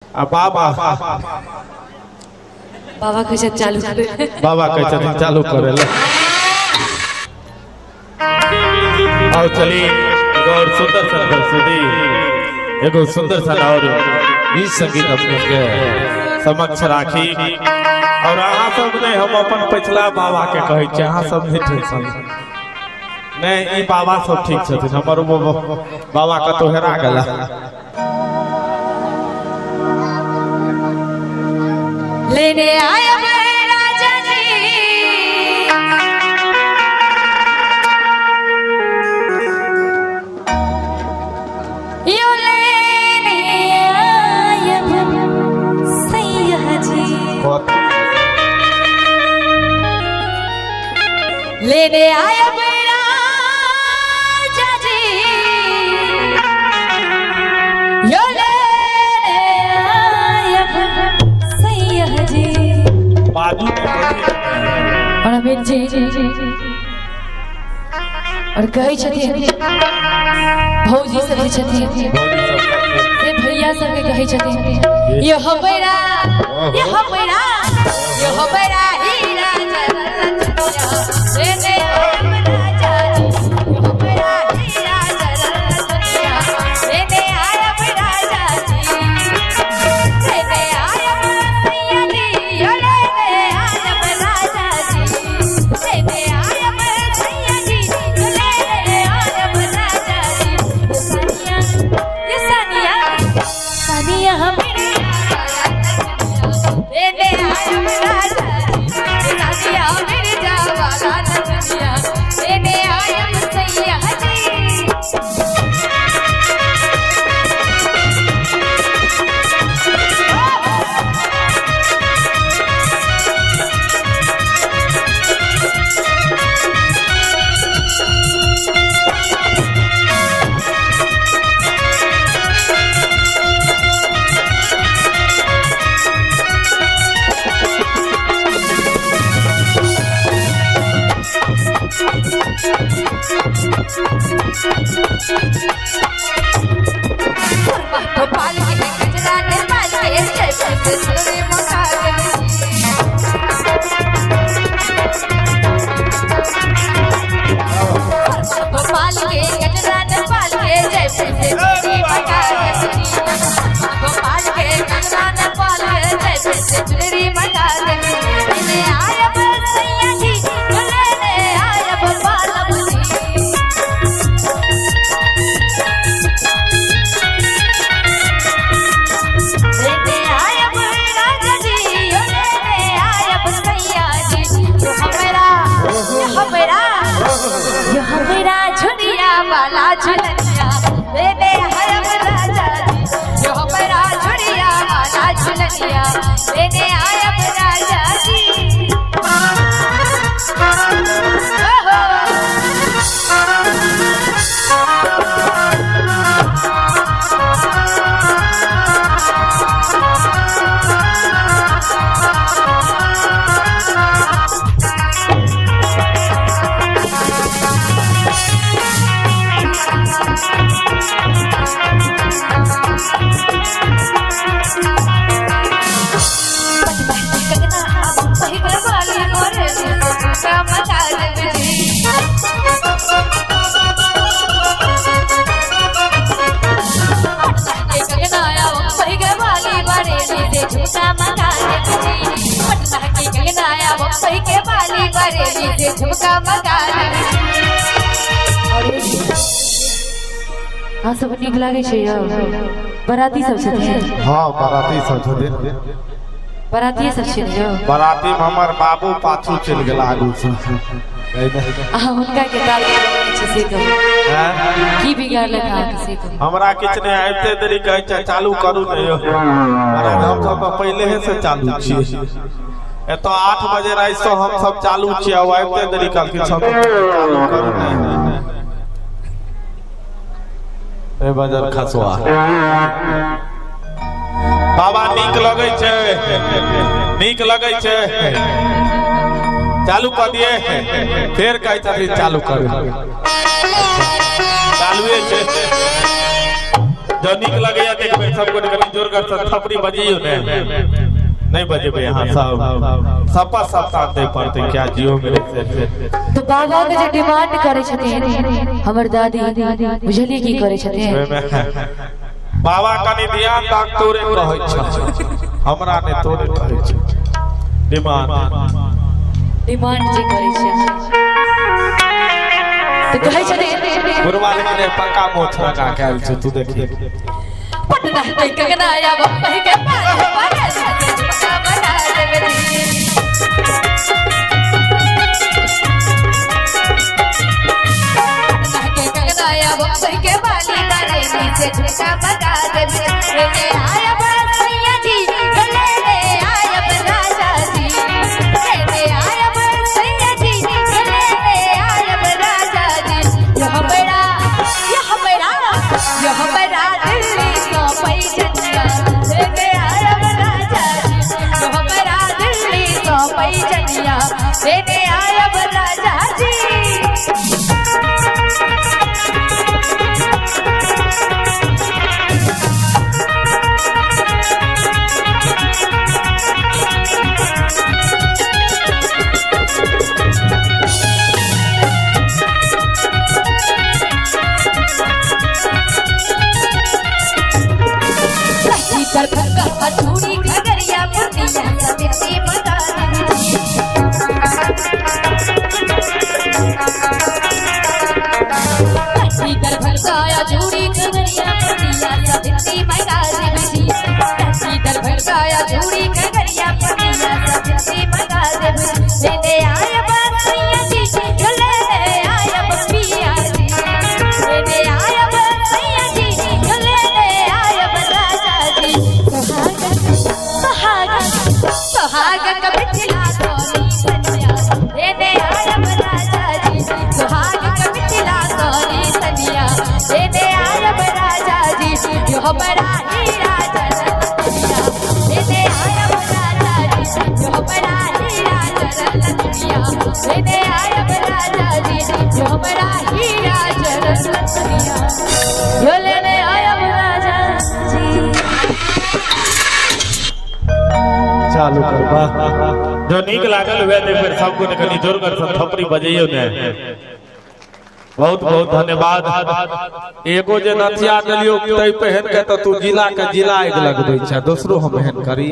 बाबा बाबा कैसे चालू करे बाबा कैसे चालू करे और चली और सुंदर सुंदर सुधी एगो सुंदर सा और गीत संगीत अपने के समक्ष राखी और अहाँ सब ने हम अपन पिछला बाबा के कहे छी अहाँ सब नहीं ठीक सब नहीं ई बाबा सब ठीक छथिन हमर बाबा कतो हेरा गेला लेने आया राजा जी यो लेने आया सैया जी लेने आया राजा जी यो और अमित जी और कहे छथिन भौजी सब छथिन से भैया सब के कहे छथिन ये हबैरा हीरा जरतिया लेने राजा जी ये हबैरा हीरा जरतिया लेने आया राजा जी लेने आया सैया जी यो लेने आया राजा जी लेने आया सैया जी यो लेने आया राजा जी सानिया हमें लेने आया राजा जी सानिया मेरे जावाला नचिया लेने आया सैया जी पाल के गजरा ने पाल के जय से सुरे मका पाल के गजरा ने पाल के जय से सुरे मका पाल के गजरा ने पाल के जय से सुरे मका लेने आया सैया जी लेने आया बालम जी लेने आया राजा जी यो लेने आया सैया जी यो हमेरा झुनिया वाला झुलनिया लेने आया राजा जी यो हमेरा झुनिया वाला झुलनिया लेने आया राजा जी झुमका मगा हाँ सब नीक लागे छै बराती सब छथिन हां बराती सब छथिन बराती सब छै यौ बराती में हमर बाबू पाछू चल गेला आगू से उनका के काल छै से तो की बिगाड़ले था से तो हमरा किछ ने आइते देरी कहै छै चालू करू ने यौ अरे हम सब पहले से चालू छी तो 8 बजे रात से हम सब चालू छी आइते देरी कल के सब चालू करू ने ए बजर खसवा बाबा नीक लगे छै चालू कर दिए फिर कहै चालू करू चालू जो निक लगे या देख पे सबको निकल जोर कर थपड़ी बजियो ने नहीं बजे पे यहां सब सपा सब दे पड़ते क्या जियो मेरे से तो बाबा के जे डिमांड करे छथिन हमर दादी बुझलिए की करे छथिन बाबा कनी ध्यान दाग तोरे कहै छ हमरा ने तोरे कहै छ डिमांड जे करे छ तो कहै छथिन गुरुवाले ने पक्का मोछ लगा के आइल छ तू देखी पटना के गगनाया बम्बई के पारे पक्का बना देबे बम्बई के बाली तारे नीचे झुका बगा देबे रे आया बरसैया जी गले रे आया राजा जी रे आया बरसैया जी गले रे आया राजा जी यह बड़ा दिल्ली को पैजनिया रे आया राजा जी यह बड़ा दिल्ली को पैजनिया रे आया राजा जी कर भगा चूड़ी खगरिया पुनिया समिति मगा देवी कर भगाया चूड़ी खगरिया पुनिया समिति मगा देवी कर भगाया चूड़ी खगरिया पुनिया समिति मगा देवी लेने आया बरसैया जी गले ले आया पिया जी लेने आया बरसैया जी गले ले आया राजा जी सुहाग का मिथिला सोनी सनिया लेने आया राजा जी सुहाग का मिथिला सोनी सनिया लेने आया राजा जी यो बड़ा हीरा जरनिया लेने आया राजा जी यो बड़ा हीरा जरनिया लेने आया राजा जी यो बड़ा हीरा जरनिया यो लेने आया राजा जी चालू करबा जो नीक लागल वे दे फिर सबको निकली जोर कर थपड़ी बजइयो ने बहुत बहुत धन्यवाद एगो जे नथिया देलियो तै पहन के तो तू जिला के जिला एक लगबै छ दोसरो हम पहन करी